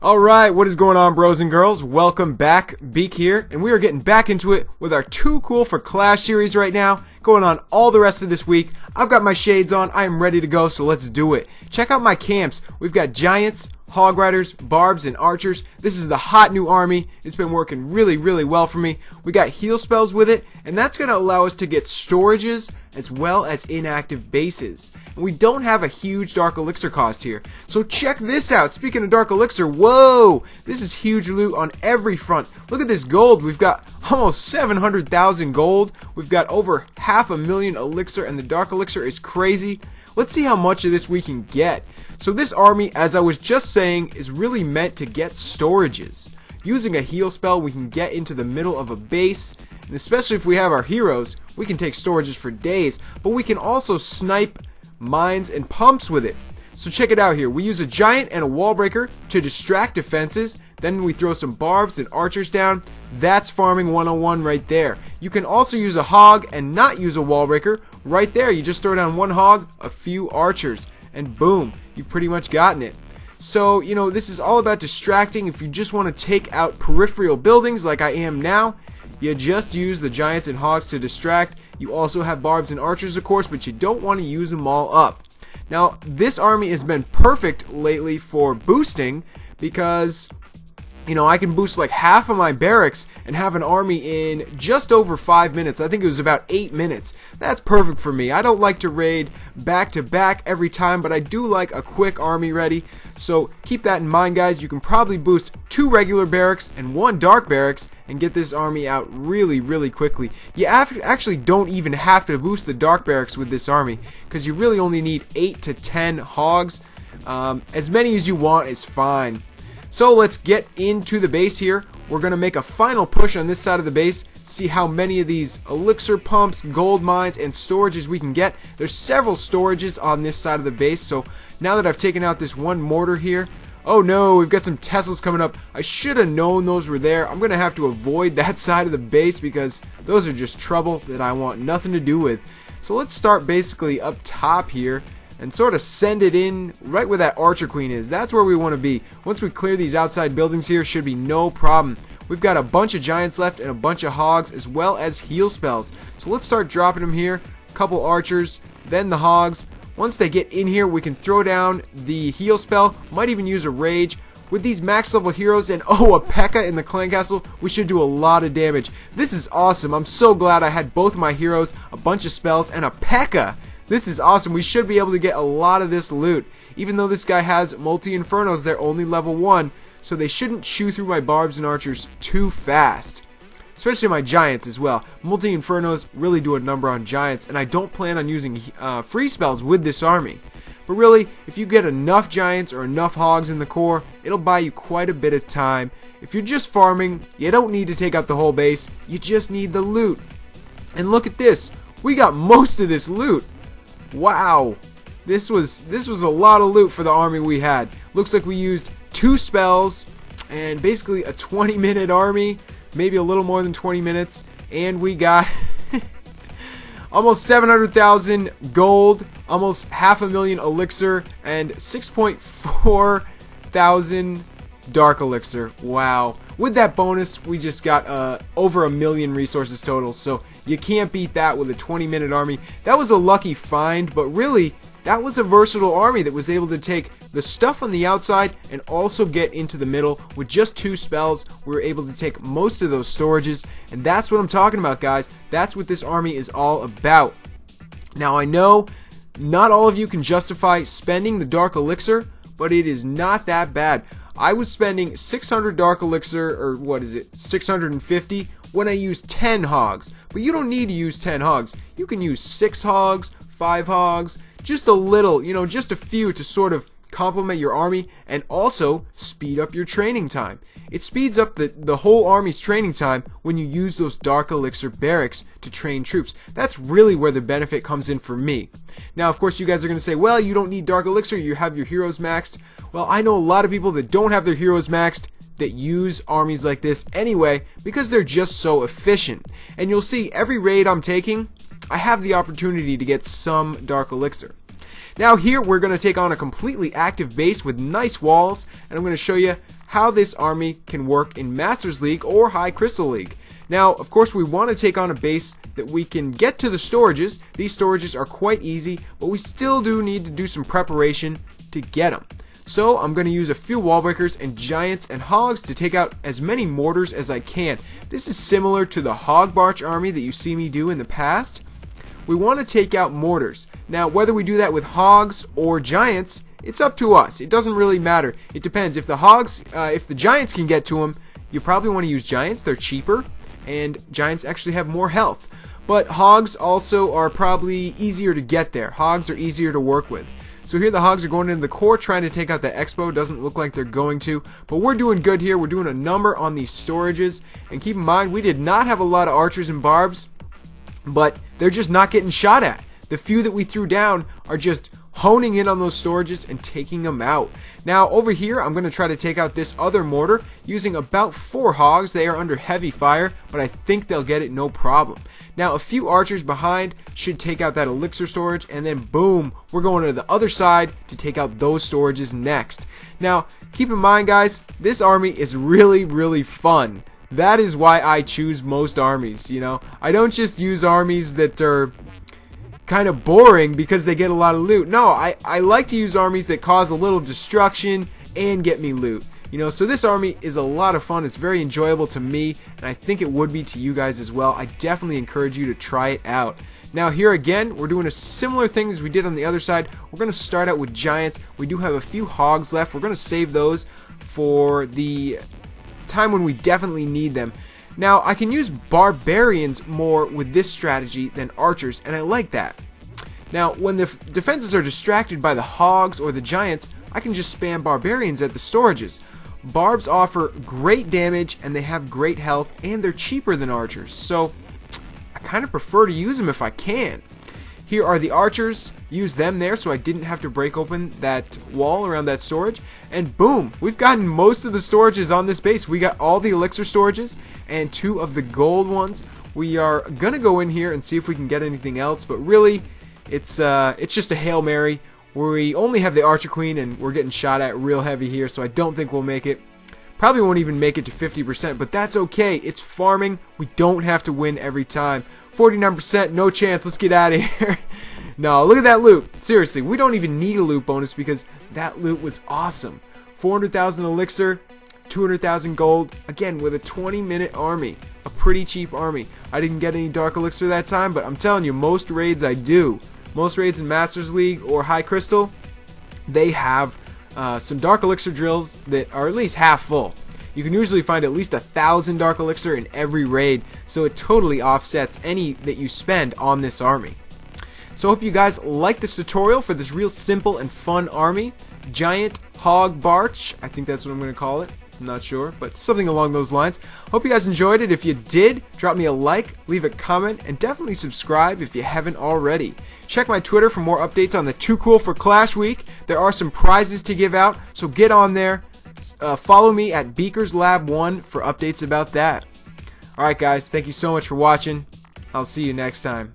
Alright, what is going on, bros and girls? Welcome back, Beak here, and we are getting back into it with our Too Cool for Clash series right now, going on all the rest of this week. I've got my shades on, I am ready to go, so let's do it. Check out my camps. We've got Giants, Hog Riders, Barbs, and Archers. This is the hot new army. It's been working really well for me. We got heal spells with it, and that's going to allow us to get storages as well as inactive bases. And we don't have a huge Dark Elixir cost here. So check this out. Speaking of Dark Elixir, whoa! This is huge loot on every front. Look at this gold. We've got almost 700,000 gold. We've got over 500,000 elixir, and the Dark Elixir is crazy. Let's see how much of this we can get. So this army, as I was just saying, is really meant to get storages. Using a heal spell, we can get into the middle of a base, and especially if we have our heroes, we can take storages for days, but we can also snipe mines and pumps with it. So check it out here. We use a giant and a wall breaker to distract defenses, then we throw some barbs and archers down. That's farming 101 right there. You can also use a hog and not use a wall breaker. Right there, you just throw down one hog, a few archers, and boom, you've pretty much gotten it. So, you know, this is all about distracting. If you just want to take out peripheral buildings like I am now, you just use the giants and hogs to distract. You also have barbs and archers, of course, but you don't want to use them all up. Now, this army has been perfect lately for boosting because, you know, I can boost like half of my barracks and have an army in just over 5 minutes. I think it was about 8 minutes. That's perfect for me. I don't like to raid back to back every time, but I do like a quick army ready. So keep that in mind, guys. You can probably boost 2 regular barracks and 1 dark barracks and get this army out really quickly. You actually don't even have to boost the dark barracks with this army because you really only need 8 to 10 hogs. As many as you want is fine. So let's get into the base here. We're going to make a final push on this side of the base, see how many of these elixir pumps, gold mines, and storages we can get. There's several storages on this side of the base, so now that I've taken out this one mortar here, oh no, we've got some Teslas coming up. I should have known those were there. I'm going to have to avoid that side of the base because those are just trouble that I want nothing to do with. So let's start basically up top here and sort of send it in right where that archer queen is. That's where we want to be. Once we clear these outside buildings here, should be no problem. We've got a bunch of giants left and a bunch of hogs as well as heal spells. So let's start dropping them here. A couple archers, then the hogs. Once they get in here, we can throw down the heal spell. Might even use a rage. With these max level heroes and a P.E.K.K.A in the clan castle, we should do a lot of damage. This is awesome. I'm so glad I had both my heroes, a bunch of spells, and a P.E.K.K.A. This is awesome. We should be able to get a lot of this loot. Even though this guy has multi-infernos, they're only level 1, so they shouldn't chew through my barbs and archers too fast. Especially my giants as well. Multi-infernos really do a number on giants, and I don't plan on using free spells with this army. But really, if you get enough giants or enough hogs in the core, it'll buy you quite a bit of time. If you're just farming, you don't need to take out the whole base. You just need the loot. And look at this. We got most of this loot. Wow, this was a lot of loot for the army we had. Looks like we used 2 spells and basically a 20-minute army, maybe a little more than 20 minutes, and we got almost 700,000 gold, almost 500,000 elixir, and 6.4 thousand dark elixir. Wow. With that bonus, we just got over 1 million resources total, so you can't beat that with a 20-minute army. That was a lucky find, but really, that was a versatile army that was able to take the stuff on the outside and also get into the middle. With just 2 spells, we were able to take most of those storages, and that's what I'm talking about, guys. That's what this army is all about. Now, I know not all of you can justify spending the dark elixir, but it is not that bad. I was spending 600 dark elixir, or what is it, 650 when I used 10 hogs. But you don't need to use 10 hogs. You can use 6 hogs, 5 hogs, just a little, you know, just a few to sort of complement your army and also speed up your training time. It speeds up the whole army's training time when you use those dark elixir barracks to train troops. That's really where the benefit comes in for me. Now, of course, you guys are going to say, well, you don't need dark elixir, you have your heroes maxed. Well, I know a lot of people that don't have their heroes maxed that use armies like this anyway because they're just so efficient. And you'll see every raid I'm taking, I have the opportunity to get some dark elixir. Now here we're going to take on a completely active base with nice walls, and I'm going to show you how this army can work in Masters League or High Crystal League. Now, of course, we want to take on a base that we can get to the storages. These storages are quite easy, but we still do need to do some preparation to get them. So I'm going to use a few wall breakers and giants and hogs to take out as many mortars as I can. This is similar to the GiHoBarch army that you see me do in the past. We want to take out mortars. Now, whether we do that with hogs or giants, it's up to us. It doesn't really matter. It depends. If the giants can get to them, you probably want to use giants. They're cheaper, and giants actually have more health. But hogs also are probably easier to get there. Hogs are easier to work with. So here the hogs are going into the core trying to take out the expo. Doesn't look like they're going to, but we're doing good here. We're doing a number on these storages, and keep in mind we did not have a lot of archers and barbs, but they're just not getting shot at. The few that we threw down are just honing in on those storages and taking them out. Now over here I'm going to try to take out this other mortar using about 4 hogs. They are under heavy fire, but I think they'll get it no problem. Now a few archers behind should take out that elixir storage, and then boom, we're going to the other side to take out those storages next. Now keep in mind guys, this army is really fun. That is why I choose most armies, you know. I don't just use armies that are kind of boring because they get a lot of loot. No, I like to use armies that cause a little destruction and get me loot. You know, so this army is a lot of fun. It's very enjoyable to me, and I think it would be to you guys as well. I definitely encourage you to try it out. Now here again, we're doing a similar thing as we did on the other side. We're going to start out with giants. We do have a few hogs left. We're going to save those for the time when we definitely need them. Now, I can use barbarians more with this strategy than archers, and I like that. Now, when the defenses are distracted by the hogs or the giants, I can just spam barbarians at the storages. Barbs offer great damage, and they have great health, and they're cheaper than archers, so I kind of prefer to use them if I can. Here are the archers. Use them there so I didn't have to break open that wall around that storage. And boom, we've gotten most of the storages on this base. We got all the elixir storages and 2 of the gold ones. We are going to go in here and see if we can get anything else, but really it's just a Hail Mary. We only have the Archer Queen and we're getting shot at real heavy here, so I don't think we'll make it. Probably won't even make it to 50%, but that's okay. It's farming. We don't have to win every time. 49%, no chance. Let's get out of here. No, look at that loot. Seriously, we don't even need a loot bonus because that loot was awesome. 400,000 elixir, 200,000 gold. Again, with a 20-minute army. A pretty cheap army. I didn't get any dark elixir that time, but I'm telling you, most raids I do. Most raids in Masters League or High Crystal, they have some dark elixir drills that are at least half full. You can usually find at least 1,000 dark elixir in every raid, so it totally offsets any that you spend on this army. So I hope you guys like this tutorial for this real simple and fun army. Giant GiHoBarch, I think that's what I'm going to call it. I'm not sure, but something along those lines. Hope you guys enjoyed it. If you did, drop me a like, leave a comment, and definitely subscribe if you haven't already. Check my Twitter for more updates on the Too Cool for Clash Week. There are some prizes to give out, so get on there. Follow me at Beakers Lab 1 for updates about that. Alright guys, thank you so much for watching. I'll see you next time.